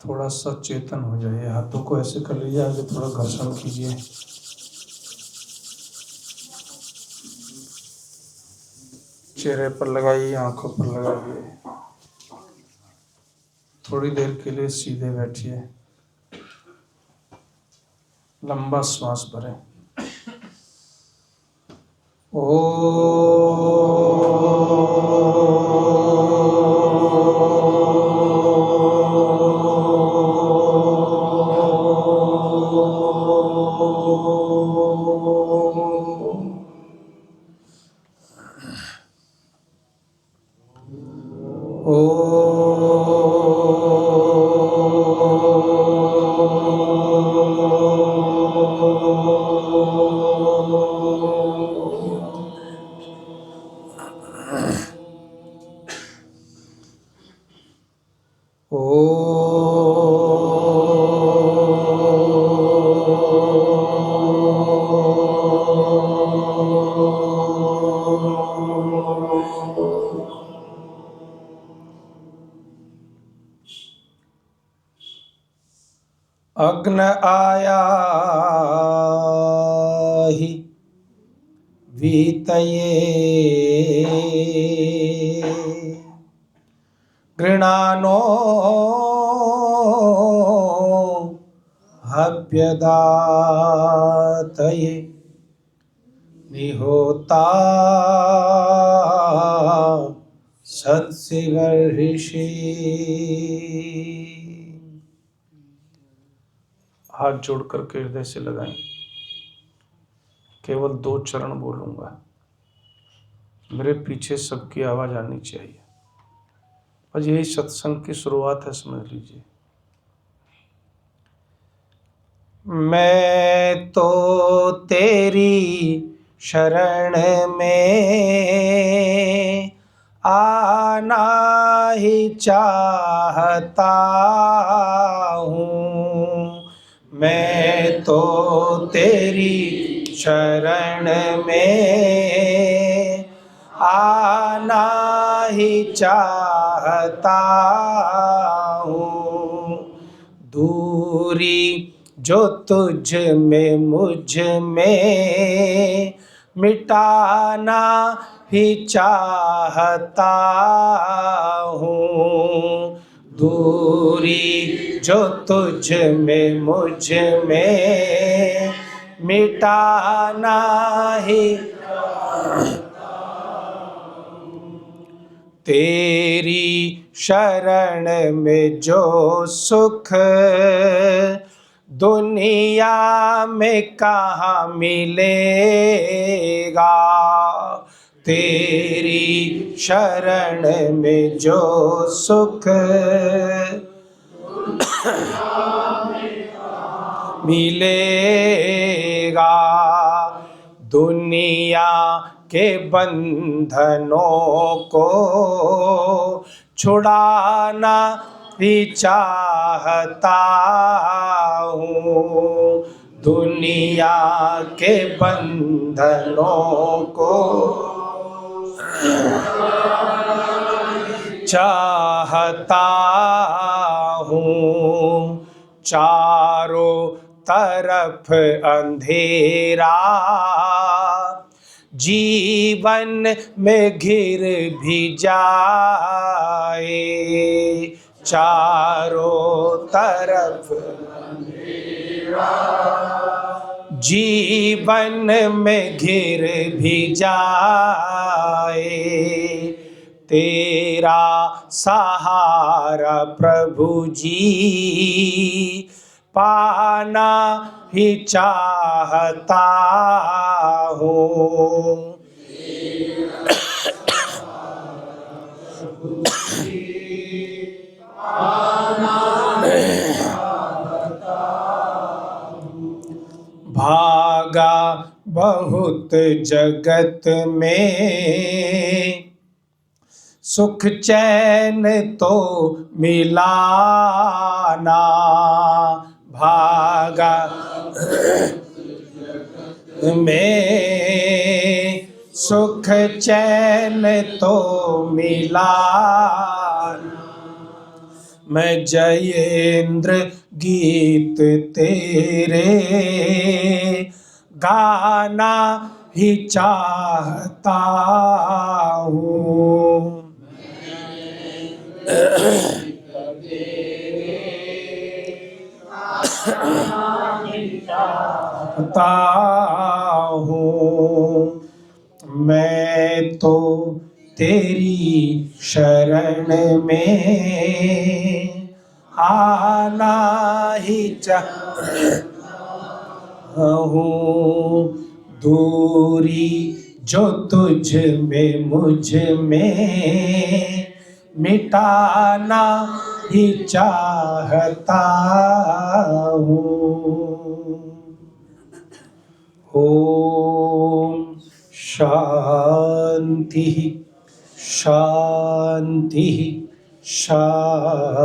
थोड़ा सा चेतन हो जाइए, हाथों को ऐसे कर लीजिए, आगे थोड़ा घर्षण कीजिए। चेहरे पर लगाइए, आंखों पर लगाइए। थोड़ी देर के लिए सीधे बैठिए, लंबा श्वास भरें। अग्न आया हि वीतये गृणानो हव्यदातये निहोता सत्सिवर्षि। हाथ जोड़ करके हृदय से लगाएं। केवल 2 चरण बोलूंगा, मेरे पीछे सबकी आवाज आनी चाहिए। बस यही सत्संग की शुरुआत है, समझ लीजिए। मैं तो तेरी शरण में आना ही चाहता हूँ। मैं तो तेरी शरण में आना ही चाहता हूँ। दूरी जो तुझ में मुझ में मिटाना ही चाहता हूँ। दूरी जो तुझ में मुझ में मिटाना ही तेरी शरण में जो सुख दुनिया में कहाँ मिलेगा। तेरी शरण में जो सुख मिलेगा, दुनिया के बंधनों को छुड़ाना भी चाहता हूँ। दुनिया के बंधनों को चाहता हूँ। चारों तरफ अंधेरा जीवन में घिर भी जाए। चारों तरफ अंधेरा जीवन में घिर भी जाए। तेरा सहारा प्रभु जी पाना ही चाहता हूँ। भागा बहुत जगत में सुख चैन तो मिला ना। भागा में सुख चैन तो मिला। मैं जयेंद्र गीत तेरे गाना ही चाहता हूँ। चाहता हूँ मैं तो तेरी शरण में आना ही चाहता हूँ। दूरी जो तुझ में मुझ में मिटाना ही चाहता हूँ। ओम शांति शांति शांति।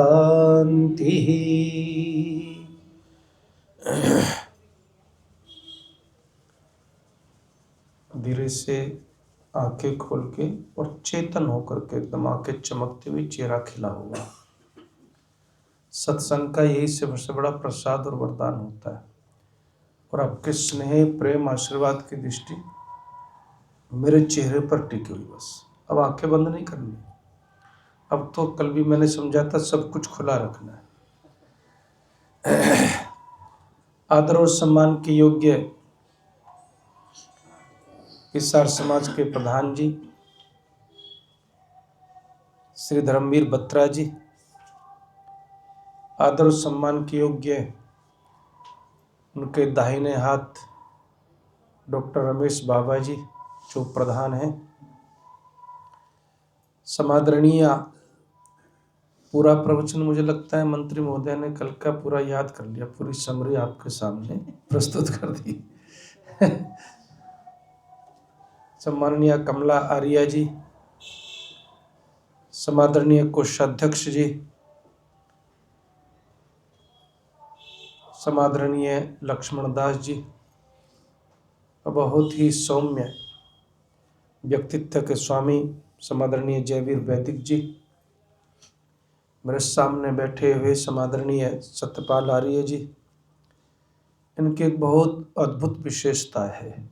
धीरे से आंखें खोल के और चेतन होकर के एकदम आंखें चमकते हुए चेहरा खिला हुआ। सत्संग का यही सबसे बड़ा प्रसाद और वरदान होता है। और आपके स्नेह प्रेम आशीर्वाद की दृष्टि मेरे चेहरे पर टिकी हुई। बस अब आंखें बंद नहीं करनी। अब तो कल भी मैंने समझा था सब कुछ खुला रखना है। आदर और सम्मान के योग्य हिसार समाज के प्रधान जी श्री धर्मवीर बत्रा जी, आदर और सम्मान के योग्य उनके दाहिने हाथ डॉक्टर रमेश बाबा जी जो प्रधान हैं, समादरणीय पूरा प्रवचन मुझे लगता है मंत्री महोदय ने कल का पूरा याद कर लिया, पूरी समरी आपके सामने प्रस्तुत कर दी। सम्माननीय कमला आर्या जी, समादरणीय कोषाध्यक्ष जी, समादरणीय लक्ष्मण दास जी, बहुत ही सौम्य व्यक्तित्व के स्वामी समादरणीय जयवीर वैदिक जी, मेरे सामने बैठे हुए समादरणीय सत्यपाल आर्य जी। इनकी एक बहुत अद्भुत विशेषता है,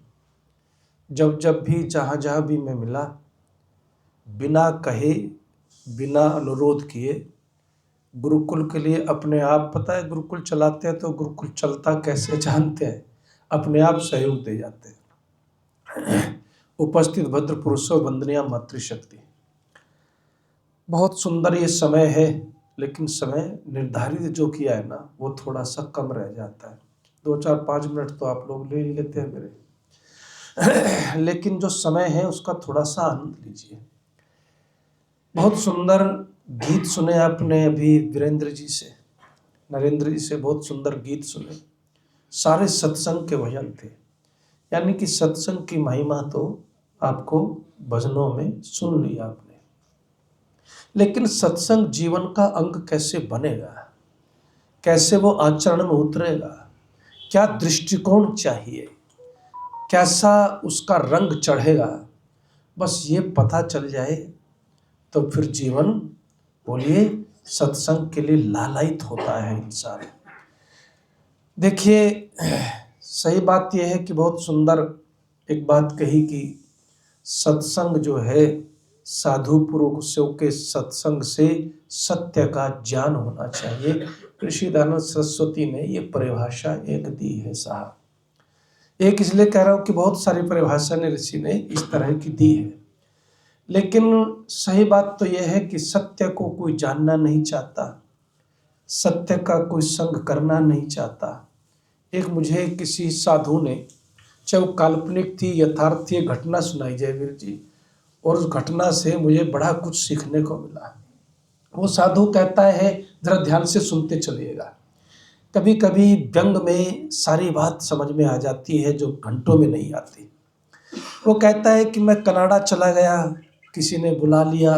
जब जब भी जहाँ जहाँ भी मैं मिला, बिना कहे बिना अनुरोध किए गुरुकुल के लिए अपने आप, पता है गुरुकुल चलाते हैं तो गुरुकुल चलता कैसे जानते हैं, अपने आप सहयोग दे जाते हैं। उपस्थित भद्र पुरुषों वंदनीय मातृशक्ति, बहुत सुंदर ये समय है, लेकिन समय निर्धारित जो किया है ना वो थोड़ा सा कम रह जाता है। 2-4-5 मिनट तो आप लोग ले लेते हैं मेरे, लेकिन जो समय है उसका थोड़ा सा आनंद लीजिए। बहुत सुंदर गीत सुने आपने अभी वीरेंद्र जी से, नरेंद्र जी से बहुत सुंदर गीत सुने, सारे सत्संग के भजन थे। यानी कि सत्संग की महिमा तो आपको भजनों में सुन ली आपने, लेकिन सत्संग जीवन का अंग कैसे बनेगा, कैसे वो आचरण में उतरेगा, क्या दृष्टिकोण चाहिए, कैसा उसका रंग चढ़ेगा, बस ये पता चल जाए तो फिर जीवन, बोलिए, सत्संग के लिए लालायित होता है इंसान। देखिए, सही बात यह है कि बहुत सुंदर एक बात कही कि सत्संग जो है साधु पुरुषों के सत्संग से सत्य का ज्ञान होना चाहिए। ऋषि दयानंद सरस्वती ने ये परिभाषा एक दी है साहब। एक इसलिए कह रहा हूँ कि बहुत सारी परिभाषा ने ऋषि ने इस तरह की दी है, लेकिन सही बात तो यह है कि सत्य को कोई जानना नहीं चाहता, सत्य का कोई संग करना नहीं चाहता। एक मुझे किसी साधु ने, चाहे वो काल्पनिक थी यथार्थ थी, घटना सुनाई जयवीर जी, और उस घटना से मुझे बड़ा कुछ सीखने को मिला। वो साधु कहता है, जरा ध्यान से सुनते चलिएगा, कभी कभी व्यंग में सारी बात समझ में आ जाती है जो घंटों में नहीं आती। वो कहता है कि मैं कनाडा चला गया, किसी ने बुला लिया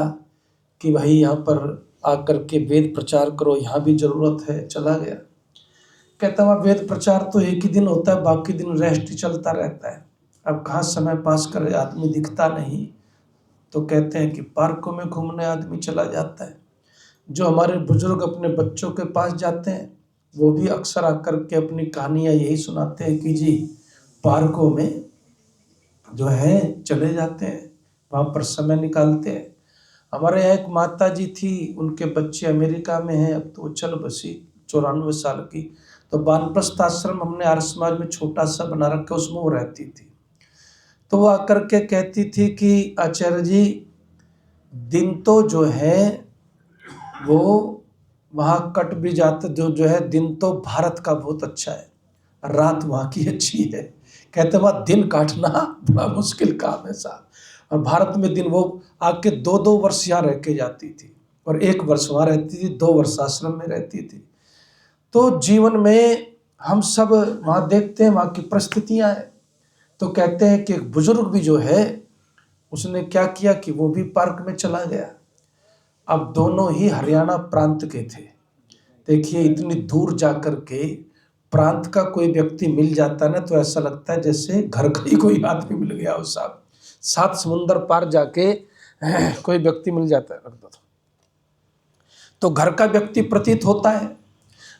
कि भाई यहाँ पर आकर के वेद प्रचार करो, यहाँ भी जरूरत है, चला गया। कहता हुआ वेद प्रचार तो एक ही दिन होता है, बाकी दिन रेस्ट चलता रहता है, अब कहाँ समय पास करे, आदमी दिखता नहीं, तो कहते हैं कि पार्कों में घूमने आदमी चला जाता है। जो हमारे बुजुर्ग अपने बच्चों के पास जाते हैं वो भी अक्सर आकर के अपनी कहानियाँ यही सुनाते हैं कि जी पार्कों में जो है चले जाते हैं, वहाँ पर समय निकालते हैं। हमारे यहाँ एक माता जी थी, उनके बच्चे अमेरिका में हैं, अब तो वो चल बसी 94 साल की। तो वानप्रस्थ आश्रम हमने आर्य समाज में छोटा सा बना रखा, उसमें वो रहती थी। तो वो आकर के कहती थी कि आचार्य जी दिन तो जो है वो वहाँ कट भी जाते, जो है दिन तो भारत का बहुत अच्छा है, रात वहाँ की अच्छी है। कहते वहाँ दिन काटना बड़ा मुश्किल काम है साहब। और भारत में दिन, वो आके 2-2 वर्ष यहाँ रह के जाती थी और 1 वर्ष वहाँ रहती थी, 2 वर्ष आश्रम में रहती थी। तो जीवन में हम सब वहाँ देखते हैं वहाँ की परिस्थितियाँ हैं। तो कहते हैं कि एक बुजुर्ग भी जो है उसने क्या किया कि वो भी पार्क में चला गया। अब दोनों ही हरियाणा प्रांत के थे। देखिए इतनी दूर जाकर के प्रांत का कोई व्यक्ति मिल जाता ना तो ऐसा लगता है जैसे घर का ही कोई आदमी मिल गया हो साहब। 7 समुंदर पार जाके कोई व्यक्ति मिल जाता है तो घर का व्यक्ति प्रतीत होता है।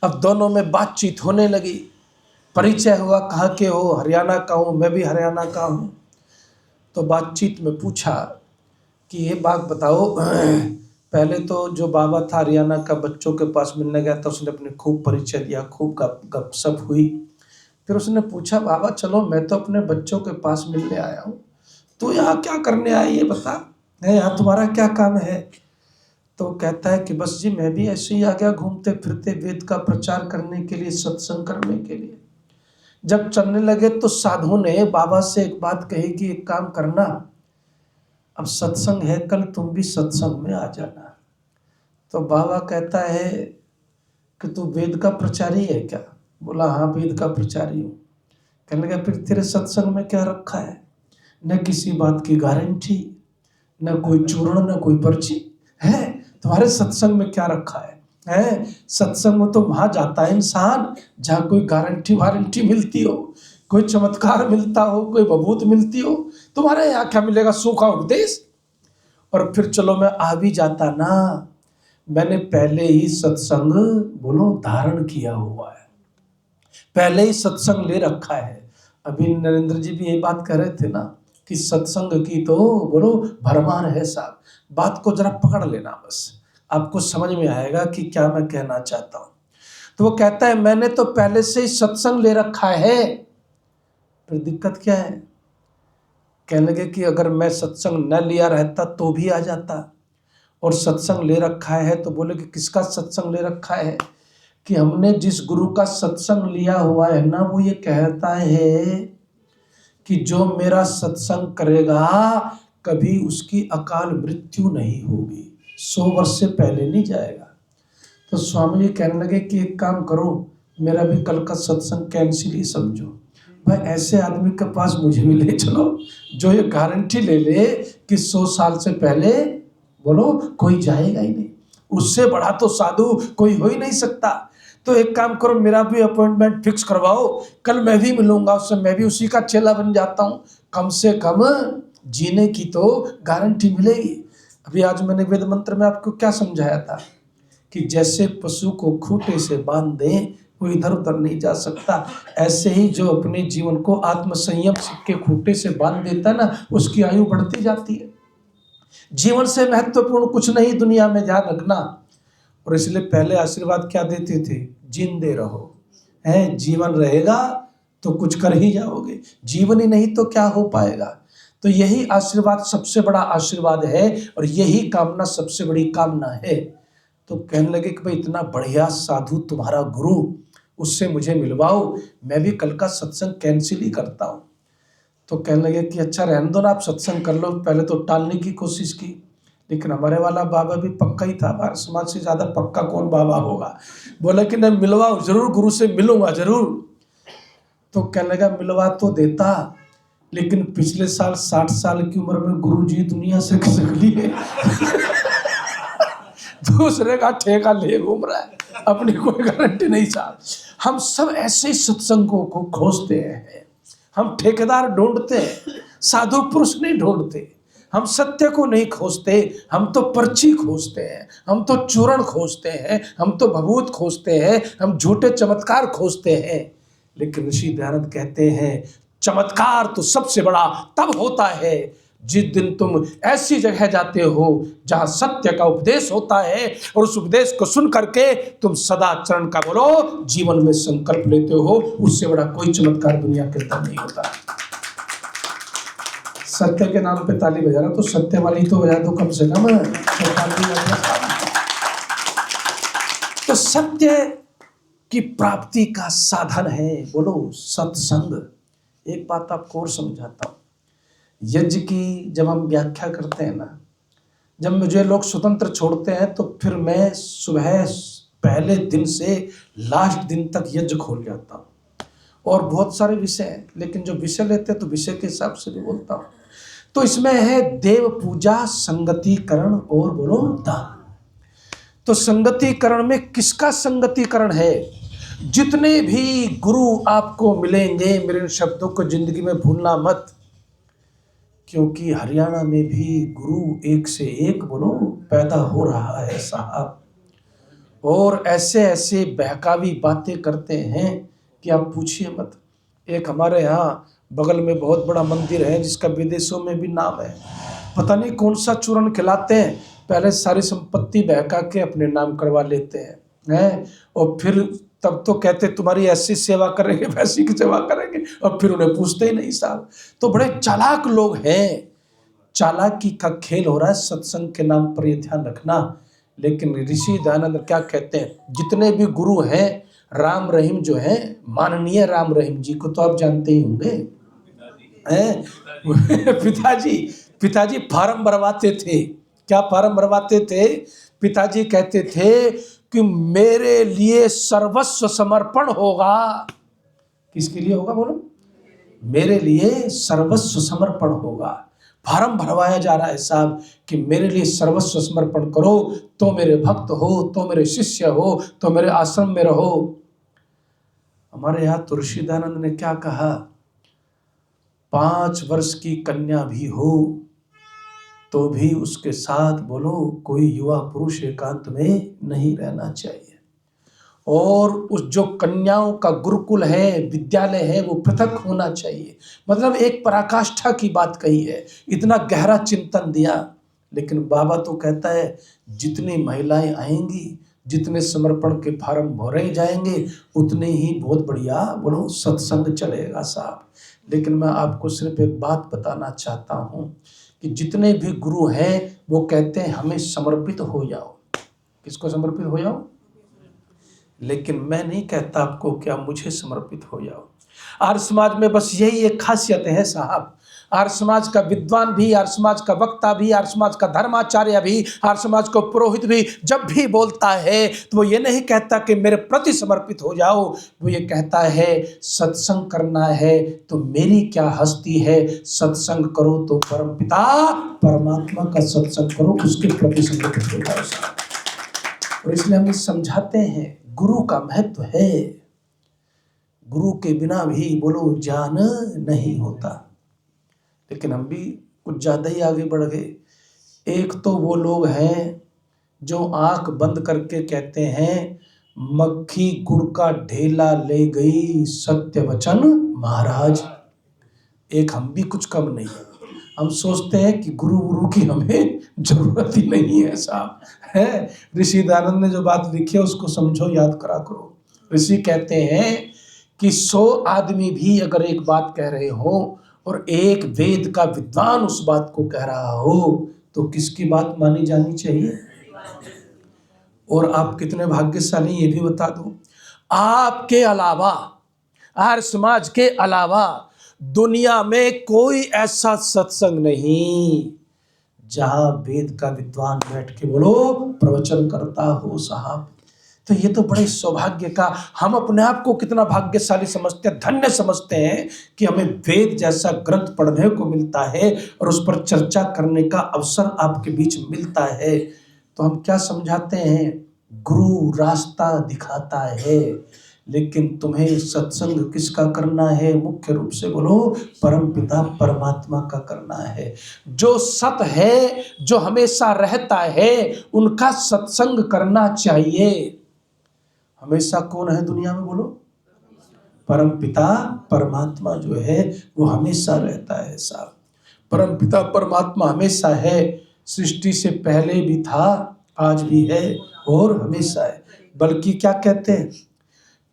अब दोनों में बातचीत होने लगी, परिचय हुआ, कहाँ के हो? हरियाणा का हूँ, मैं भी हरियाणा का हूँ। तो बातचीत में पूछा कि ये बात बताओ, पहले तो जो बाबा था हरियाणा का बच्चों के पास मिलने गया था, उसने अपने खूब परिचय दिया, खूब गपशप हुई। फिर उसने पूछा बाबा चलो मैं तो अपने बच्चों के पास मिलने आया हूँ, तो यहाँ क्या करने आया ये बता, यहाँ तुम्हारा क्या काम है? तो कहता है कि बस जी मैं भी ऐसे ही आ गया घूमते फिरते, वेद का प्रचार करने के लिए, सत्संग करने के लिए। जब चलने लगे तो साधु ने बाबा से एक बात कही कि एक काम करना, अब सत्संग है कल, तुम भी सत्संग में आ जाना। तो बाबा कहता है कि तू वेद का प्रचारी है क्या? बोला हाँ वेद का प्रचारी हूँ। कहने लगा फिर तेरे सत्संग में क्या रखा है? न किसी बात की गारंटी, न कोई चूर्ण, न कोई पर्ची है, तुम्हारे सत्संग में क्या रखा है? सत्संग में तो वहां जाता है इंसान जहाँ कोई गारंटी वारंटी मिलती हो, कोई चमत्कार मिलता हो, कोई बबूत मिलती हो। तुम्हारे यहाँ क्या मिलेगा? सूखा उपदेश। और फिर चलो मैं आ भी जाता ना, मैंने पहले ही सत्संग बोलो धारण किया हुआ है, पहले ही सत्संग ले रखा है। अभी नरेंद्र जी भी यही बात कर रहे थे ना कि सत्संग की तो बोलो भरमार है साहब। बात को जरा पकड़ लेना, बस आपको समझ में आएगा कि क्या मैं कहना चाहता हूं। तो वो कहता है मैंने तो पहले से ही सत्संग ले रखा है। फिर दिक्कत क्या है? कहने लगे कि अगर मैं सत्संग न लिया रहता तो भी आ जाता, और सत्संग ले रखा है। तो बोले कि किसका सत्संग ले रखा है? कि हमने जिस गुरु का सत्संग लिया हुआ है ना, वो ये कहता है कि जो मेरा सत्संग करेगा कभी उसकी अकाल मृत्यु नहीं होगी, 100 वर्ष से पहले नहीं जाएगा। तो स्वामी जी कहने लगे कि एक काम करो, मेरा भी कल का सत्संग कैंसिल ही समझो। भाई ऐसे आदमी के पास मुझे भी ले चलो जो ये गारंटी ले ले कि 100 साल से पहले बोलो कोई जाएगा ही नहीं, उससे बड़ा तो साधु कोई हो ही नहीं सकता। तो एक काम करो, मेरा भी अपॉइंटमेंट फिक्स करवाओ, कल मैं भी मिलूंगा उससे, मैं भी उसी का चेला बन जाता हूँ, कम से कम जीने की तो गारंटी मिलेगी। अभी आज मैंने वेद मंत्र में आपको क्या समझाया था कि जैसे पशु को खूंटे से बांध दें वो इधर उधर नहीं जा सकता, ऐसे ही जो अपने जीवन को आत्म संयम के खूंटे से बांध देता है ना, उसकी आयु बढ़ती जाती है। जीवन से महत्वपूर्ण कुछ नहीं दुनिया में, ध्यान रखना। और इसलिए पहले आशीर्वाद क्या देते थे? जिंदे रहो, है जीवन रहेगा तो कुछ कर ही जाओगे, जीवन ही नहीं तो क्या हो पाएगा। तो यही आशीर्वाद सबसे बड़ा आशीर्वाद है और यही कामना सबसे बड़ी कामना है। तो कहने लगे कि भाई इतना बढ़िया साधु तुम्हारा गुरु, उससे मुझे मिलवाओ, मैं भी कल का सत्संग कैंसिल ही करता हूँ। तो कहने लगे कि अच्छा रहने दो ना, आप सत्संग कर लो। पहले तो टालने की कोशिश की, लेकिन हमारे वाला बाबा भी पक्का ही था, हमारे समाज से ज़्यादा पक्का कौन बाबा होगा। बोला कि नहीं मिलवाओ जरूर, गुरु से मिलूंगा जरूर। तो कहने लगा मिलवा तो देता, लेकिन पिछले साल 60 साल की उम्र में गुरु जी दुनिया से खिसक लिए दूसरे का ठेका ले घूम रहा है, अपनी कोई गारंटी नहीं। साहब हम सब ऐसे सत्संगों को खोजते हैं, हम ठेकेदार ढूंढते हैं, साधु पुरुष नहीं ढूंढते। हम सत्य को नहीं खोजते, हम तो पर्ची खोजते हैं, हम तो चूरण खोजते हैं, हम तो भभूत खोजते हैं, हम झूठे चमत्कार खोजते हैं। लेकिन ऋषि दयानंद कहते हैं चमत्कार तो सबसे बड़ा तब होता है जिस दिन तुम ऐसी जगह जाते हो जहां सत्य का उपदेश होता है और उस उपदेश को सुन करके तुम सदाचरण का बोलो जीवन में संकल्प लेते हो। उससे बड़ा कोई चमत्कार दुनिया के अंदर नहीं होता। सत्य के नाम पे ताली बजा रहा तो सत्य वाली तो बजा दो कम से कम। तो सत्य की प्राप्ति का साधन है बोलो सत्संग। एक बात आपको और समझाता हूं, यज्ञ की जब हम व्याख्या करते हैं ना, जब मुझे लोग स्वतंत्र छोड़ते हैं तो फिर मैं सुबह पहले दिन से लास्ट दिन तक यज्ञ खोल जाता हूँ। और बहुत सारे विषय हैं, लेकिन जो विषय लेते हैं तो विषय के हिसाब से भी बोलता हूँ। तो इसमें है देव पूजा, संगतिकरण और बोलो दान। तो संगतिकरण में किसका संगतिकरण है? जितने भी गुरु आपको मिलेंगे, मेरे शब्दों को जिंदगी में भूलना मत, क्योंकि हरियाणा में भी गुरु एक से एक बोलो पैदा हो रहा है साहब। और ऐसे ऐसे बहकावी बातें करते हैं कि आप पूछिए मत। एक हमारे यहाँ बगल में बहुत बड़ा मंदिर है जिसका विदेशों में भी नाम है, पता नहीं कौन सा चूरन खिलाते हैं, पहले सारी संपत्ति बहका के अपने नाम करवा लेते हैं और फिर तब तो कहते तुम्हारी ऐसी सेवा करेंगे, वैसी की सेवा करेंगे, और फिर उन्हें पूछते ही नहीं साहब। तो बड़े चालाक लोग हैं, चालाकी का खेल हो रहा है। सत्संग के नाम पर ये ध्यान रखना। लेकिन ऋषि दयानंद क्या कहते हैं, जितने भी गुरु हैं, राम रहीम जो है, माननीय राम रहीम जी को तो आप जानते ही होंगे हैं। पिताजी फार्म भरवाते थे। क्या फार्म भरवाते थे? पिताजी कहते थे कि मेरे लिए सर्वस्व समर्पण होगा। किसके लिए होगा बोलो? मेरे लिए सर्वस्व समर्पण होगा। फार्म भरवाया जा रहा है साहब कि मेरे लिए सर्वस्व समर्पण करो, तो मेरे भक्त हो, तो मेरे शिष्य हो, तो मेरे आश्रम में रहो। हमारे यहाँ तो ऋषि दयानंद ने क्या कहा, 5 वर्ष की कन्या भी हो तो भी उसके साथ बोलो कोई युवा पुरुष एकांत में नहीं रहना चाहिए। और उस जो कन्याओं का गुरुकुल है, विद्यालय है, वो पृथक होना चाहिए। मतलब एक पराकाष्ठा की बात कही है, इतना गहरा चिंतन दिया। लेकिन बाबा तो कहता है जितनी महिलाएं आएंगी, जितने समर्पण के फार्म भरे जाएंगे, उतने ही बहुत बढ़िया बोलो सत्संग चलेगा साहब। लेकिन मैं आपको सिर्फ एक बात बताना चाहता हूँ कि जितने भी गुरु हैं वो कहते हैं हमें समर्पित हो जाओ। किसको समर्पित हो जाओ? लेकिन मैं नहीं कहता आपको क्या मुझे समर्पित हो जाओ। आर्य समाज में बस यही एक खासियत है साहब। आर्य समाज का विद्वान भी, आर्य समाज का वक्ता भी, आर्य समाज का धर्माचार्य भी, आर्य समाज का पुरोहित भी जब भी बोलता है तो वो ये नहीं कहता कि मेरे प्रति समर्पित हो जाओ, वो ये कहता है सत्संग करना है तो मेरी क्या हस्ती है, सत्संग करो तो परम पिता परमात्मा का सत्संग करो, उसके प्रति समर्पित हो जाओ। और इसलिए हम समझाते हैं गुरु का महत्व है। गुरु के बिना भी बोलो ज्ञान नहीं होता। लेकिन हम भी कुछ ज़्यादा ही आगे बढ़ गए। एक तो वो लोग हैं जो आंख बंद करके कहते हैं मक्खी गुड़ का ढेला ले गई सत्य वचन महाराज। एक हम भी कुछ कम नहीं है। हम सोचते हैं कि गुरु की हमें जरूरत ही नहीं है साहब, है। ऋषि दयानंद ने जो बात लिखी है उसको समझो, याद करा करो। ऋषि कहते हैं कि 100 आदमी भी अगर एक बात कह रहे हो और एक वेद का विद्वान उस बात को कह रहा हो तो किसकी बात मानी जानी चाहिए? और आप कितने भाग्यशाली ये भी बता दूं, आपके अलावा, आर्य समाज के अलावा दुनिया में कोई ऐसा सत्संग नहीं जहां वेद का विद्वान बैठ के बोलो प्रवचन करता हो साहब। तो ये तो बड़े सौभाग्य का, हम अपने आप को कितना भाग्यशाली समझते हैं, धन्य समझते हैं कि हमें वेद जैसा ग्रंथ पढ़ने को मिलता है और उस पर चर्चा करने का अवसर आपके बीच मिलता है। तो हम क्या समझाते हैं, गुरु रास्ता दिखाता है, लेकिन तुम्हें सत्संग किसका करना है? मुख्य रूप से बोलो, परम पिता परमात्मा का करना है। जो सत है, जो हमेशा रहता है, उनका सत्संग करना चाहिए। हमेशा कौन है दुनिया में बोलो? परम पिता परमात्मा जो है वो हमेशा रहता है साहब। परम पिता परमात्मा हमेशा है, सृष्टि से पहले भी था, आज भी है और हमेशा है। बल्कि क्या कहते हैं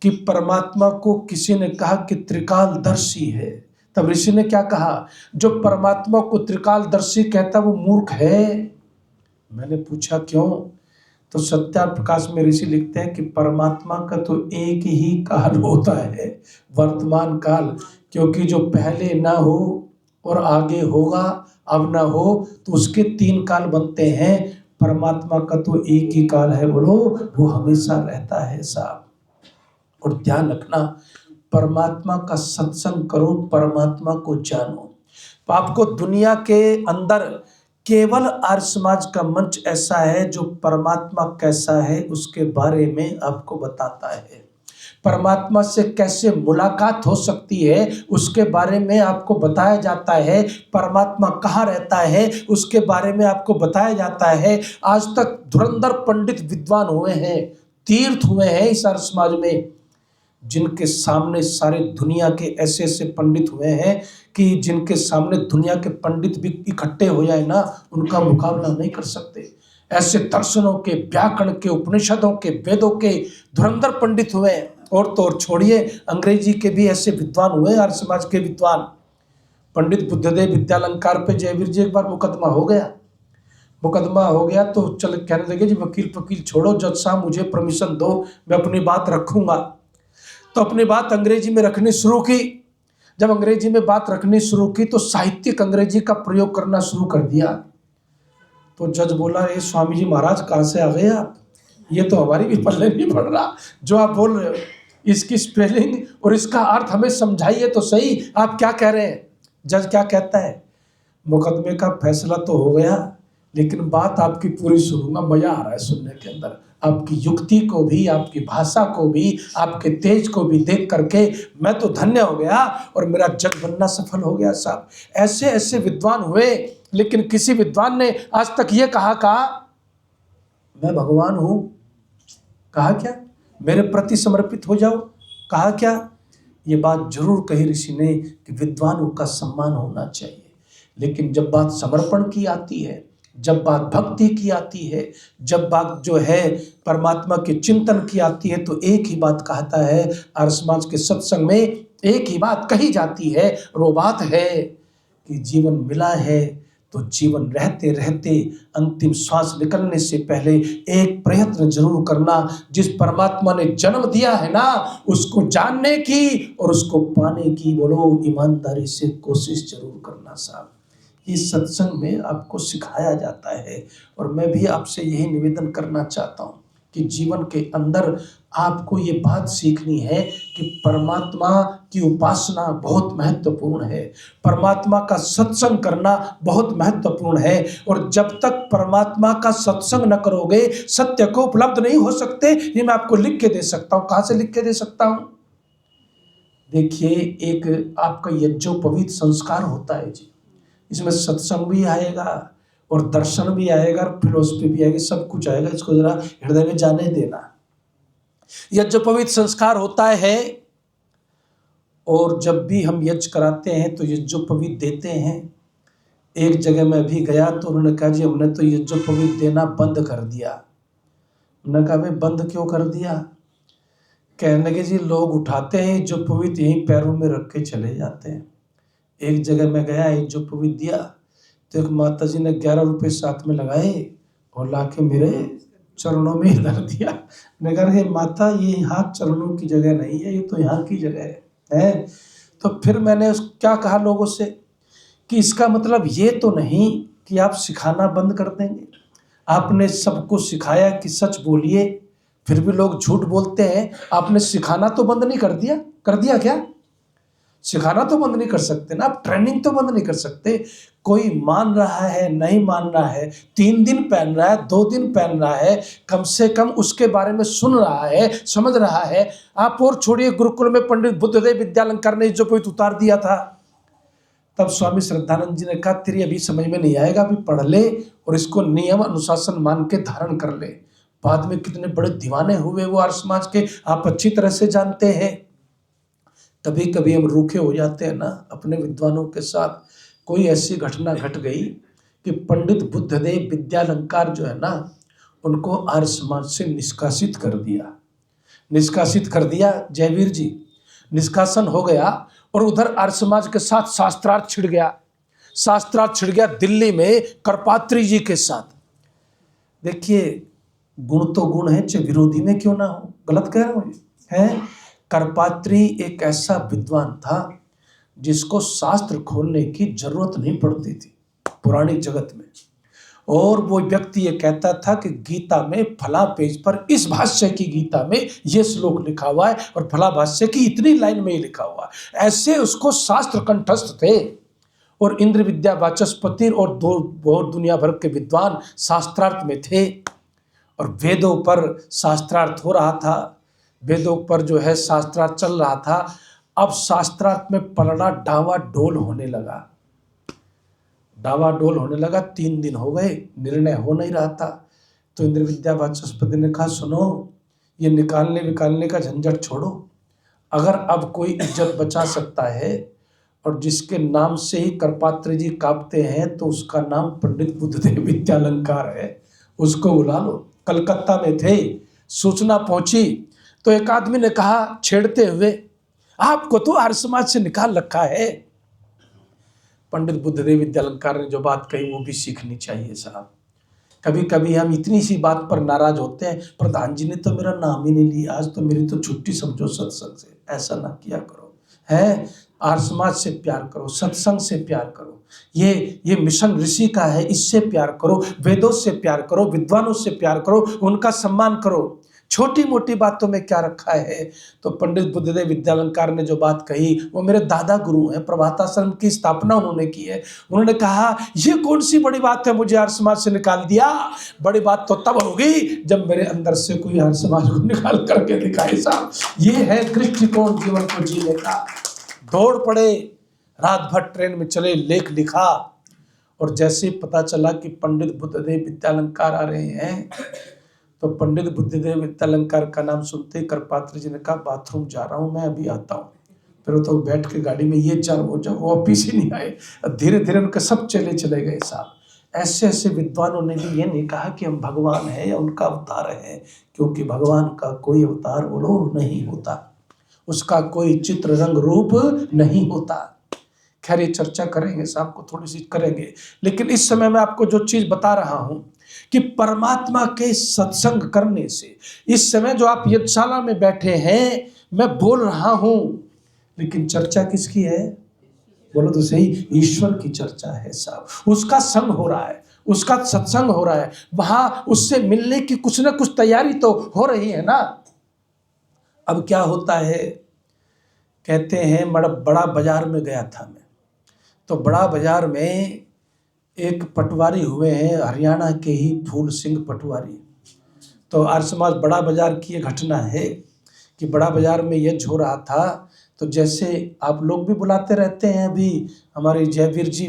कि परमात्मा को किसी ने कहा कि त्रिकालदर्शी है, तब ऋषि ने क्या कहा? जो परमात्मा को त्रिकालदर्शी कहता वो मूर्ख है। मैंने पूछा क्यों? तो सत्या प्रकाश में ऋषि लिखते हैं कि परमात्मा का तो एक ही काल होता है, वर्तमान काल, क्योंकि जो पहले ना हो और आगे होगा, अब ना हो, तो उसके 3 काल बनते हैं। परमात्मा का तो एक ही काल है बोलो, वो हमेशा रहता है साहब। और ध्यान रखना, परमात्मा का सत्संग करो, परमात्मा को जानो। तो आपको दुनिया के अंदर केवल आर्य समाज का मंच ऐसा है जो परमात्मा कैसा है उसके बारे में आपको बताता है। परमात्मा से कैसे मुलाकात हो सकती है उसके बारे में आपको बताया जाता है। परमात्मा कहाँ रहता है उसके बारे में आपको बताया जाता है। आज तक धुरंधर पंडित विद्वान हुए हैं, तीर्थ हुए हैं इस आर्य समाज में, जिनके सामने सारे दुनिया के ऐसे ऐसे पंडित हुए हैं कि जिनके सामने दुनिया के पंडित भी इकट्ठे हो जाए ना, उनका मुकाबला नहीं कर सकते। ऐसे दर्शनों के, व्याकरण के, उपनिषदों के, वेदों के धुरंधर पंडित हुए हैं। और तो और छोड़िए, अंग्रेजी के भी ऐसे विद्वान हुए, आर्य समाज के विद्वान। पंडित बुद्धदेव विद्यालंकार पे जयवीर जी एक बार मुकदमा हो गया। मुकदमा हो गया तो चल कहने लगे जी वकील वकील छोड़ो, जज साहब मुझे परमिशन दो, मैं अपनी बात रखूंगा। तो अपनी बात अंग्रेजी में रखनी शुरू की। जब अंग्रेजी में बात रखनी शुरू की तो साहित्यिक अंग्रेजी का प्रयोग करना शुरू कर दिया। तो जज बोला, ये स्वामी जी महाराज कहाँ से आ गए आप? ये तो हमारी भी पल्ले नहीं पड़ रहा जो आप बोल रहे हो। इसकी स्पेलिंग और इसका अर्थ हमें समझाइए तो सही, आप क्या कह रहे हैं? जज क्या कहता है? मुकदमे का फैसला तो हो गया, लेकिन बात आपकी पूरी सुनूंगा। मजा आ रहा है सुनने के अंदर, आपकी युक्ति को भी, आपकी भाषा को भी, आपके तेज को भी देख करके मैं तो धन्य हो गया और मेरा जज बनना सफल हो गया साहब। ऐसे ऐसे विद्वान हुए, लेकिन किसी विद्वान ने आज तक ये कहा मैं भगवान हूं? कहा क्या? मेरे प्रति समर्पित हो जाओ? कहा क्या? ये बात जरूर कही ऋषि ने कि विद्वानों का सम्मान होना चाहिए। लेकिन जब बात समर्पण की आती है, जब बात भक्ति की आती है, जब बात जो है परमात्मा के चिंतन की आती है, तो एक ही बात कहता है आर्य समाज के सत्संग में, एक ही बात कही जाती है। और वो बात है कि जीवन मिला है तो जीवन रहते रहते अंतिम श्वास निकलने से पहले एक प्रयत्न जरूर करना। जिस परमात्मा ने जन्म दिया है ना, उसको जानने की और उसको पाने की बोलो ईमानदारी से कोशिश जरूर करना साहब। ये सत्संग में आपको सिखाया जाता है। और मैं भी आपसे यही निवेदन करना चाहता हूँ कि जीवन के अंदर आपको ये बात सीखनी है कि परमात्मा की उपासना बहुत महत्वपूर्ण है, परमात्मा का सत्संग करना बहुत महत्वपूर्ण है। और जब तक परमात्मा का सत्संग न करोगे, सत्य को उपलब्ध नहीं हो सकते। ये मैं आपको लिख के दे सकता हूँ। कहाँ से लिख के दे सकता हूँ? देखिए, एक आपका यज्ञोपवीत संस्कार होता है जी, इसमें सत्संग भी आएगा और दर्शन भी आएगा और फिलोसफी भी आएगी, सब कुछ आएगा। इसको जरा हृदय में जाने देना। यज्ञोपवीत संस्कार होता है और जब भी हम यज्ञ कराते हैं तो यज्ञोपवीत देते हैं। एक जगह मैं भी गया तो उन्होंने कहा जी हमने तो यज्ञोपवीत देना बंद कर दिया। मैंने कहा भाई बंद क्यों कर दिया? कहने लगे जी लोग उठाते हैं यज्ञोपवीत यहीं पैरों में रख के चले जाते हैं। एक जगह मैं गया, यज्ञोपवीत दिया तो एक माता जी ने 11 रुपये साथ में लगाए और लाके मेरे चरणों में धर दिया। मैं कहा हे माता, ये यहाँ चरणों की जगह नहीं है, ये तो यहाँ की जगह है। तो फिर मैंने क्या कहा लोगों से कि इसका मतलब ये तो नहीं कि आप सिखाना बंद कर देंगे। आपने सबको सिखाया कि सच बोलिए, फिर भी लोग झूठ बोलते हैं। आपने सिखाना तो बंद नहीं कर दिया? कर दिया क्या? सिखाना तो बंद नहीं कर सकते ना, आप ट्रेनिंग तो बंद नहीं कर सकते। कोई मान रहा है, नहीं मान रहा है, 3 दिन पहन रहा है, 2 दिन पहन रहा है, कम से कम उसके बारे में सुन रहा है, समझ रहा है। आप और छोड़िए, गुरुकुल में पंडित बुद्धदेव विद्यालंकार ने यज्ञोपवीत उतार दिया था, तब स्वामी श्रद्धानंद जी ने कहा तेरी अभी समझ में नहीं आएगा, अभी पढ़ ले और इसको नियम अनुशासन मान के धारण कर ले। बाद में कितने बड़े दीवाने हुए वो आर्य समाज के, आप अच्छी तरह से जानते हैं। कभी कभी हम रूखे हो जाते हैं ना अपने विद्वानों के साथ। कोई ऐसी घटना घट गई कि पंडित बुद्धदेव विद्यालंकार जो है ना, उनको आर्य समाज से निष्कासित कर दिया। निष्कासित कर दिया जयवीर जी, निष्कासन हो गया। और उधर आर्य समाज के साथ शास्त्रार्थ छिड़ गया। शास्त्रार्थ छिड़ गया दिल्ली में करपात्री जी के साथ। देखिए, गुण तो गुण है, चाहे विरोधी में क्यों ना हो। गलत कह रहा हूं है। करपात्री एक ऐसा विद्वान था जिसको शास्त्र खोलने की जरूरत नहीं पड़ती थी पुरानी जगत में। और वो व्यक्ति ये कहता था कि गीता में फला पेज पर इस भाष्य की गीता में ये श्लोक लिखा हुआ है और फला भाष्य की इतनी लाइन में ही लिखा हुआ है। ऐसे उसको शास्त्र कंठस्थ थे। और इंद्र विद्या वाचस्पति और दुनिया भर के विद्वान शास्त्रार्थ में थे। और वेदों पर शास्त्रार्थ हो रहा था, वेदों पर जो है शास्त्रार्थ चल रहा था। अब शास्त्रार्थ में पलड़ा डावाडोल होने लगा। डावाडोल होने लगा, 3 दिन हो गए, निर्णय हो नहीं रहा था। तो इंद्र विद्या वाचस्पति ने कहा सुनो, ये निकालने विकालने का झंझट छोड़ो। अगर अब कोई इज्जत बचा सकता है और जिसके नाम से ही करपात्री जी कांपते हैं, तो उसका नाम पंडित बुद्धदेव विद्यालंकार है। उसको बुला लो। कलकत्ता में थे, सूचना पहुंची तो एक आदमी ने कहा छेड़ते हुए, आपको तो आर्य समाज से निकाल रखा है। पंडित बुद्धदेव विद्यालंकार ने जो बात कही वो भी सीखनी चाहिए साहब। कभी कभी हम इतनी सी बात पर नाराज होते हैं, प्रधान जी ने तो मेरा नाम ही नहीं लिया, आज तो मेरी तो छुट्टी समझो सत्संग से। ऐसा ना किया करो, है। आर्य समाज से प्यार करो, सत्संग से प्यार करो। ये मिशन ऋषि का है, इससे प्यार करो, वेदों से प्यार करो, विद्वानों से प्यार करो, उनका सम्मान करो। छोटी मोटी बातों में क्या रखा है। तो पंडित बुद्धदेव विद्यालंकार ने जो बात कही, वो मेरे दादा गुरु हैं, प्रभाताश्रम की स्थापना उन्होंने की है। उन्होंने कहा ये कौन सी बड़ी बात है, मुझे आर्य समाज से निकाल दिया। बड़ी बात तो तब होगी जब मेरे अंदर से कोई आर्य समाज को निकाल करके दिखाए साहब। ये है दृष्टिकोण जीवन को जीने का। दौड़ पड़े, रात भर ट्रेन में चले, लेख लिखा। और जैसे पता चला कि पंडित बुद्धदेव विद्यालंकार आ रहे हैं, तो पंडित बुद्धदेव विद्यालंकार का नाम सुनते ही करपात्री जी ने कहा बाथरूम जा रहा हूं मैं, अभी आता हूं। फिर तो बैठ के गाड़ी में ये चार वो जब वो वापिस ही नहीं आए। धीरे धीरे उनके सब चले गए साहब। ऐसे ऐसे विद्वानों ने भी ये नहीं कहा कि हम भगवान हैं या उनका अवतार है, क्योंकि भगवान का कोई अवतार बोलो नहीं होता, उसका कोई चित्र रंग रूप नहीं होता। खैर ये चर्चा करेंगे, शाम को थोड़ी सी करेंगे। लेकिन इस समय मैं आपको जो चीज बता रहा हूं कि परमात्मा के सत्संग करने से, इस समय जो आप यज्ञशाला में बैठे हैं, मैं बोल रहा हूं, लेकिन चर्चा किसकी है बोलो तो सही, ईश्वर की चर्चा है साहब। उसका संग हो रहा है, उसका सत्संग हो रहा है, वहां उससे मिलने की कुछ ना कुछ तैयारी तो हो रही है ना। अब क्या होता है, कहते हैं बड़ा बाजार में गया था मैं, तो बड़ा बाजार में एक पटवारी हुए हैं, हरियाणा के ही फूल सिंह पटवारी। तो आर्य समाज बड़ा बाजार की ये घटना है कि बड़ा बाजार में यज्ञ हो रहा था। तो जैसे आप लोग भी बुलाते रहते हैं, अभी हमारे जयवीर जी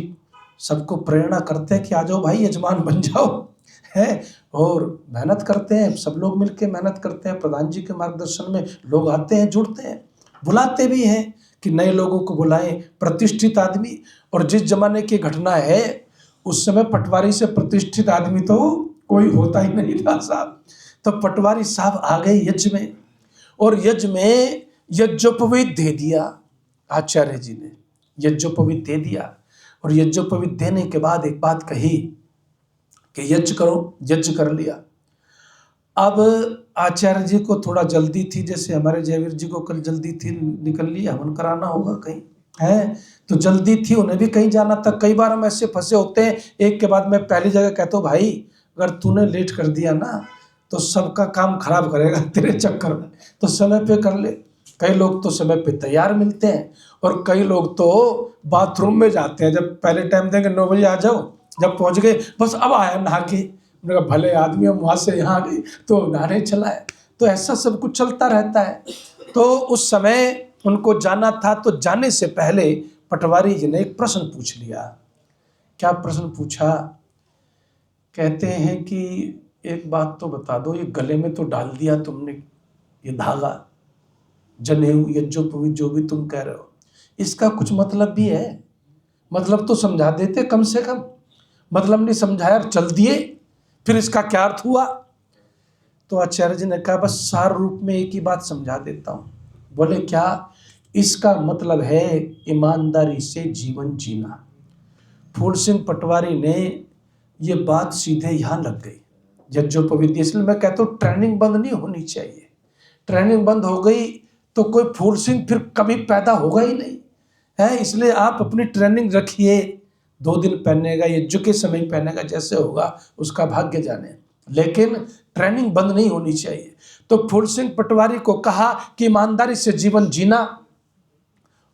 सबको प्रेरणा करते हैं कि आ जाओ भाई यजमान बन जाओ, है। और मेहनत करते हैं, सब लोग मिलकर मेहनत करते हैं। प्रधान जी के मार्गदर्शन में लोग आते हैं, जुड़ते हैं, बुलाते भी हैं कि नए लोगों को बुलाएं, प्रतिष्ठित आदमी। और जिस जमाने की घटना है, उस समय पटवारी से प्रतिष्ठित आदमी तो कोई होता ही नहीं था साहब। तो पटवारी साहब आ गए यज्ञ में, और यज्ञ में यज्ञोपवीत दे दिया। आचार्य जी ने यज्ञोपवीत दे दिया, और यज्ञोपवीत देने के बाद एक बात कही कि यज्ञ करो। यज्ञ कर लिया। अब आचार्य जी को थोड़ा जल्दी थी, जैसे हमारे जयवीर जी को कल जल्दी थी, निकल लिया, हवन कराना होगा कहीं, है तो जल्दी थी, उन्हें भी कहीं जाना था। कई बार हम ऐसे फंसे होते हैं, एक के बाद मैं पहली जगह कहता हूँ भाई अगर तूने लेट कर दिया ना तो सबका काम खराब करेगा तेरे चक्कर में, तो समय पे कर ले। कई लोग तो समय पे तैयार मिलते हैं और कई लोग तो बाथरूम में जाते हैं। जब पहले टाइम देंगे 9 बजे आ जाओ, जब पहुंच गए बस अब आया नहा के, मैंने कहा भले आदमी हम वहाँ से यहाँ आ गए तो नहाने चला है। तो ऐसा सब कुछ चलता रहता है। तो उस समय उनको जाना था, तो जाने से पहले पटवारी जी ने एक प्रश्न पूछ लिया। क्या प्रश्न पूछा? कहते हैं कि एक बात तो बता दो, ये गले में तो डाल दिया तुमने ये धागा, जनेऊ, यज्ञोपवीत जो भी तुम कह रहे हो, इसका कुछ मतलब भी है? मतलब तो समझा देते कम से कम, मतलब नहीं समझाया और चल दिए, फिर इसका क्या अर्थ हुआ? तो आचार्य जी ने कहा बस सार रूप में एक ही बात समझा देता हूँ। बोले क्या? इसका मतलब है ईमानदारी से जीवन जीना। फूल सिंह पटवारी ने ये बात सीधे यहाँ लग गई, यज्ञोपवीत। इसलिए मैं कहता हूँ ट्रेनिंग बंद नहीं होनी चाहिए। ट्रेनिंग बंद हो गई तो कोई फूल सिंह फिर कभी पैदा होगा ही नहीं है। इसलिए आप अपनी ट्रेनिंग रखिए। 2 दिन पहनेगा, यज्ञ के समय पहनेगा, जैसे होगा उसका भाग्य जाने, लेकिन ट्रेनिंग बंद नहीं होनी चाहिए। तो फूल सिंह पटवारी को कहा कि ईमानदारी से जीवन जीना,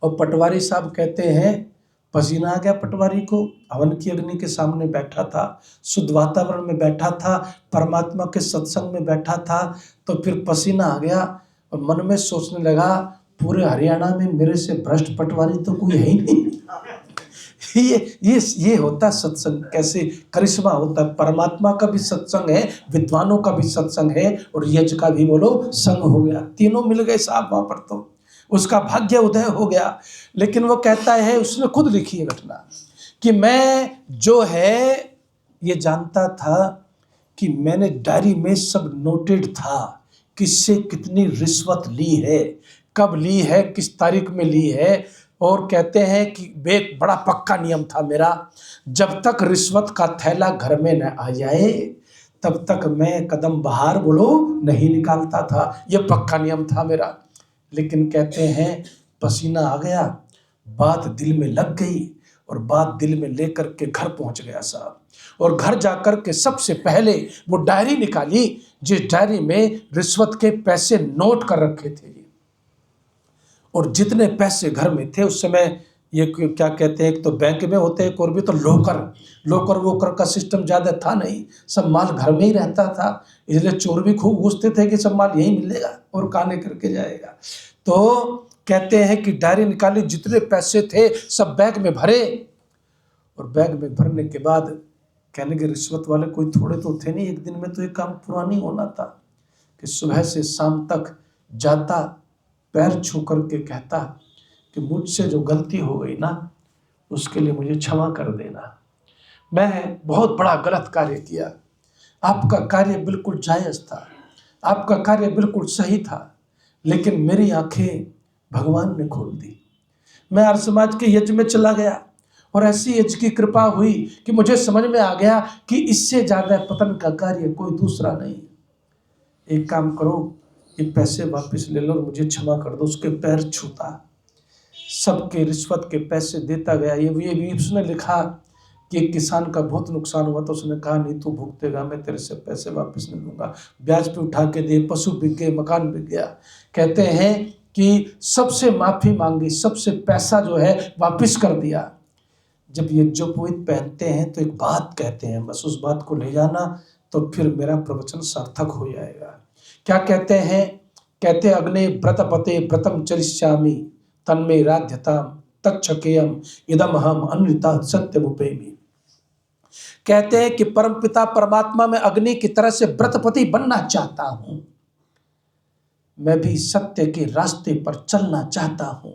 और पटवारी साहब कहते हैं पसीना आ गया पटवारी को। हवन की अग्नि के सामने बैठा था, शुद्ध वातावरण में बैठा था, परमात्मा के सत्संग में बैठा था, तो फिर पसीना आ गया और मन में सोचने लगा पूरे हरियाणा में मेरे से भ्रष्ट पटवारी तो कोई है ही नहीं। ये होता सत्संग, कैसे करिश्मा होता है। परमात्मा का भी सत्संग है, विद्वानों का भी सत्संग है, और यज्ञ का भी बोलो संग हो गया। तीनों मिल गए साहब वहां पर, तो उसका भाग्य उदय हो गया। लेकिन वो कहता है, उसने खुद लिखी है घटना, कि मैं जो है ये जानता था कि मैंने डायरी में सब नोटेड था, किससे कितनी रिश्वत ली है, कब ली है, किस तारीख में ली है। और कहते हैं कि एक बड़ा पक्का नियम था मेरा, जब तक रिश्वत का थैला घर में न आ जाए तब तक मैं कदम बाहर बोलो नहीं निकालता था। यह पक्का नियम था मेरा। लेकिन कहते हैं पसीना आ गया, बात दिल में लग गई, और बात दिल में लेकर के घर पहुंच गया साहब। और घर जाकर के सबसे पहले वो डायरी निकाली, जिस डायरी में रिश्वत के पैसे नोट कर रखे थे। और जितने पैसे घर में थे उस समय, ये क्या कहते हैं, एक तो बैंक में होते हैं, और भी तो लोकर वोकर का सिस्टम ज़्यादा था नहीं, सब माल घर में ही रहता था। इसलिए चोर भी खूब घुसते थे कि सब माल यहीं मिलेगा और कहां करके जाएगा। तो कहते हैं कि डायरी निकाली, जितने पैसे थे सब बैग में भरे, और बैग में भरने के बाद कहने के रिश्वत वाले कोई थोड़े तो थे नहीं, एक दिन में तो ये काम पूरा नहीं होना था, कि सुबह से शाम तक जाता, पैर छू करके कहता कि मुझसे जो गलती हो गई ना, उसके लिए मुझे क्षमा कर देना। मैं बहुत बड़ा गलत कार्य किया। आपका कार्य बिल्कुल जायज़ था, आपका कार्य बिल्कुल सही था, लेकिन मेरी आंखें भगवान ने खोल दी। मैं आर्य समाज के यज्ञ में चला गया, और ऐसी यज्ञ की कृपा हुई कि मुझे समझ में आ गया कि इससे ज़्यादा पतन का कार्य कोई दूसरा नहीं। एक काम करो, ये पैसे वापस ले लो और मुझे क्षमा कर दो। उसके पैर छूता, सबके रिश्वत के पैसे देता गया। ये भी उसने लिखा कि एक किसान का बहुत नुकसान हुआ, तो उसने कहा नहीं तू भुगतेगा, मैं तेरे से पैसे वापस नहीं लूँगा, ब्याज पे उठा के दे, पशु बिक गए, मकान बिक गया। कहते हैं कि सबसे माफ़ी मांगी, सबसे पैसा जो है वापस कर दिया। जब ये यज्ञोपवीत पहनते हैं तो एक बात कहते हैं, बस उस बात को ले जाना तो फिर मेरा प्रवचन सार्थक हो जाएगा। क्या कहते हैं? कहते हैं अग्ने व्रतपते व्रतम चरिष्यामि तन्मे राध्यताम तक्षकेयम इदमहम अनृता सत्यमुपेमि। कहते हैं कि परमपिता परमात्मा में अग्नि की तरह से व्रतपति बनना चाहता हूं, मैं भी सत्य के रास्ते पर चलना चाहता हूं,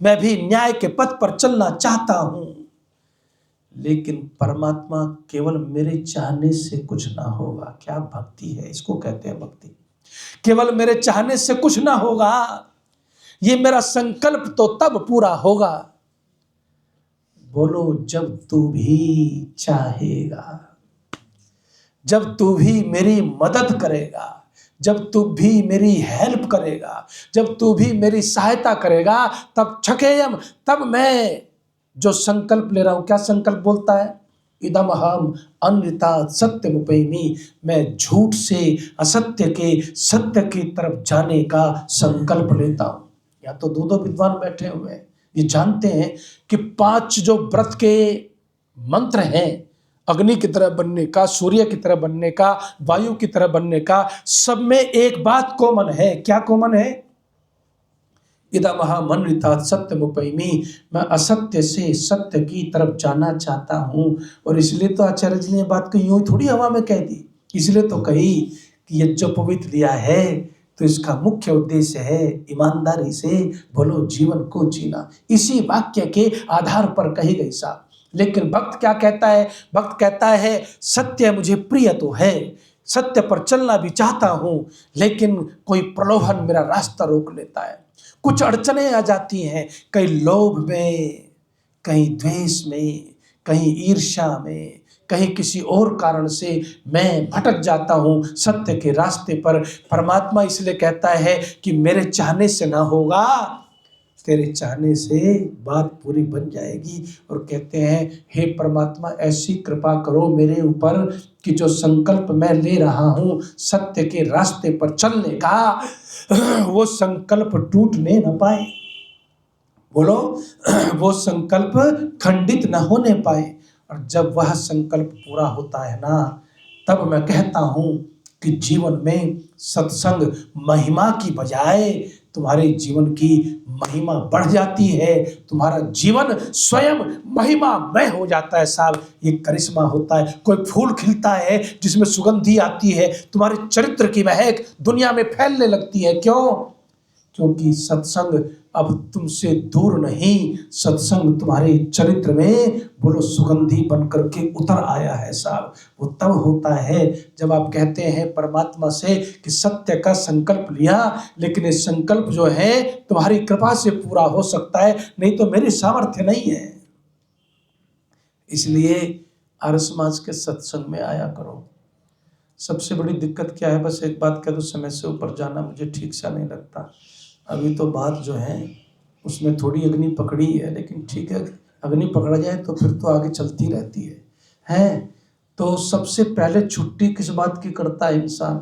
मैं भी न्याय के पथ पर चलना चाहता हूं, लेकिन परमात्मा केवल मेरे चाहने से कुछ ना होगा। क्या भक्ति है, इसको कहते हैं भक्ति। केवल मेरे चाहने से कुछ ना होगा, ये मेरा संकल्प तो तब पूरा होगा, बोलो जब तू भी चाहेगा, जब तू भी मेरी मदद करेगा, जब तू भी मेरी हेल्प करेगा, जब तू भी मेरी सहायता करेगा, तब छकेयम, तब मैं जो संकल्प ले रहा हूं। क्या संकल्प बोलता है? इदम हम अनृता सत्यमुपेमि, मैं झूठ से असत्य के सत्य की तरफ जाने का संकल्प लेता हूं। या तो दो दो विद्वान बैठे हुए हैं, ये जानते हैं कि 5 जो व्रत के मंत्र हैं, अग्नि की तरह बनने का, सूर्य की तरह बनने का, वायु की तरह बनने का, सब में एक बात कॉमन है। क्या कॉमन है? इदा महामनृता सत्यमुपैमी, मैं असत्य से सत्य की तरफ जाना चाहता हूं। और इसलिए तो आचार्य जी ने बात को यूं ही थोड़ी हवा में कह दी, इसलिए तो कही कि ये जो पवित्र लिया है तो इसका मुख्य उद्देश्य है ईमानदारी से बोलो जीवन को जीना। इसी वाक्य के आधार पर कही गई साहब। लेकिन भक्त क्या कहता है? भक्त कहता है सत्य मुझे प्रिय तो है, सत्य पर चलना भी चाहता हूं, लेकिन कोई प्रलोभन मेरा रास्ता रोक लेता है, कुछ अड़चने आ जाती हैं, कहीं लोभ में, कहीं द्वेष में, कहीं ईर्ष्या में, कहीं किसी और कारण से मैं भटक जाता हूं सत्य के रास्ते पर। परमात्मा इसलिए कहता है कि मेरे चाहने से ना होगा, तेरे चाहने से बात पूरी बन जाएगी। और कहते हैं हे परमात्मा ऐसी कृपा करो मेरे ऊपर कि जो संकल्प मैं ले रहा हूं सत्य के रास्ते पर चलने का, वो संकल्प टूटने न पाए, बोलो वो संकल्प खंडित न होने पाए। और जब वह संकल्प पूरा होता है ना, तब मैं कहता हूं कि जीवन में सत्संग महिमा की बजाय तुम्हारे जीवन की महिमा बढ़ जाती है, तुम्हारा जीवन स्वयं महिमामय हो जाता है साहब। ये करिश्मा होता है। कोई फूल खिलता है जिसमें सुगंधी आती है, तुम्हारे चरित्र की महक दुनिया में फैलने लगती है। क्यों? क्योंकि सत्संग अब तुमसे दूर नहीं, सत्संग तुम्हारे चरित्र में बोलो सुगंधी बनकर के उतर आया है साहब। वो तब होता है जब आप कहते हैं परमात्मा से कि सत्य का संकल्प लिया, लेकिन ये संकल्प जो है तुम्हारी कृपा से पूरा हो सकता है, नहीं तो मेरी सामर्थ्य नहीं है। इसलिए आर्य समाज के सत्संग में आया करो। सबसे बड़ी दिक्कत क्या है? बस एक बात कह दो, समय से ऊपर जाना मुझे ठीक सा नहीं लगता। अभी तो बात जो है उसमें थोड़ी अग्नि पकड़ी है, लेकिन ठीक है, अग्नि पकड़ा जाए तो फिर तो आगे चलती रहती है। तो सबसे पहले छुट्टी किस बात की करता है इंसान?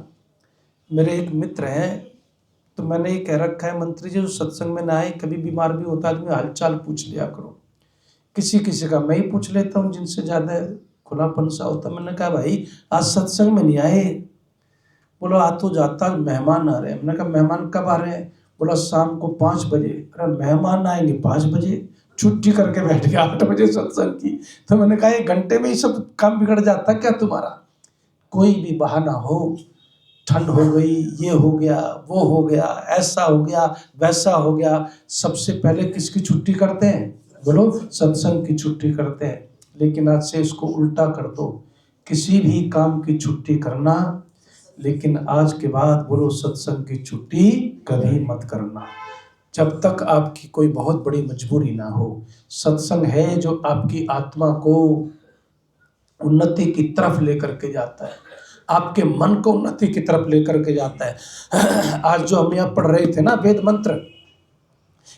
मेरे एक मित्र हैं, तो मैंने ये कह रखा है मंत्री जी जो सत्संग में ना आए, कभी बीमार भी होता है आदमी हालचाल पूछ लिया करो। किसी किसी का मैं ही पूछ लेता हूँ जिनसे ज़्यादा खुलापन सा होता। मैंने कहा भाई आज सत्संग में नहीं आए? बोलो आ तो जाता, मेहमान आ रहे हैं। मैंने कहा मेहमान कब आ रहे हैं? बोला शाम को 5 बजे। अरे मेहमान आएंगे 5 बजे, छुट्टी करके बैठ गया 8 बजे सत्संग की। तो मैंने कहा 1 घंटे में ही सब काम बिगड़ जाता क्या तुम्हारा? कोई भी बहाना हो, ठंड हो गई, ये हो गया, वो हो गया, ऐसा हो गया, वैसा हो गया, सबसे पहले किसकी छुट्टी करते हैं? बोलो सत्संग की छुट्टी करते हैं। लेकिन आज से इसको उल्टा कर दो, किसी भी काम की छुट्टी करना, लेकिन आज के बाद बोलो सत्संग की छुट्टी कभी मत करना, जब तक आपकी कोई बहुत बड़ी मजबूरी ना हो। सत्संग है जो आपकी आत्मा को उन्नति की तरफ लेकर के जाता है, आपके मन को उन्नति की तरफ लेकर के जाता है। आज जो हम यहाँ पढ़ रहे थे ना वेद मंत्र,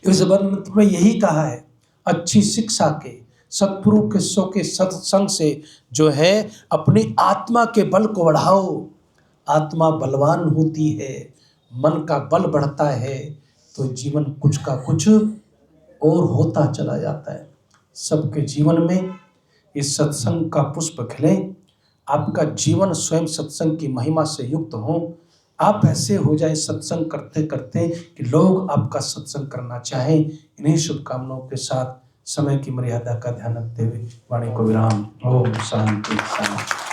इस वेद मंत्र में यही कहा है, अच्छी शिक्षा के, सत्पुरुष के सो के सत्संग से जो है अपनी आत्मा के बल को बढ़ाओ। आत्मा बलवान होती है, मन का बल बढ़ता है, तो जीवन कुछ का कुछ और होता चला जाता है। सबके जीवन में इस सत्संग का पुष्प खिले, आपका जीवन स्वयं सत्संग की महिमा से युक्त हो। आप ऐसे हो जाए सत्संग करते करते कि लोग आपका सत्संग करना चाहें। इन्हीं शुभकामनाओं के साथ समय की मर्यादा का ध्यान रखते हुए वाणी को विराम। ओम शांति शांति।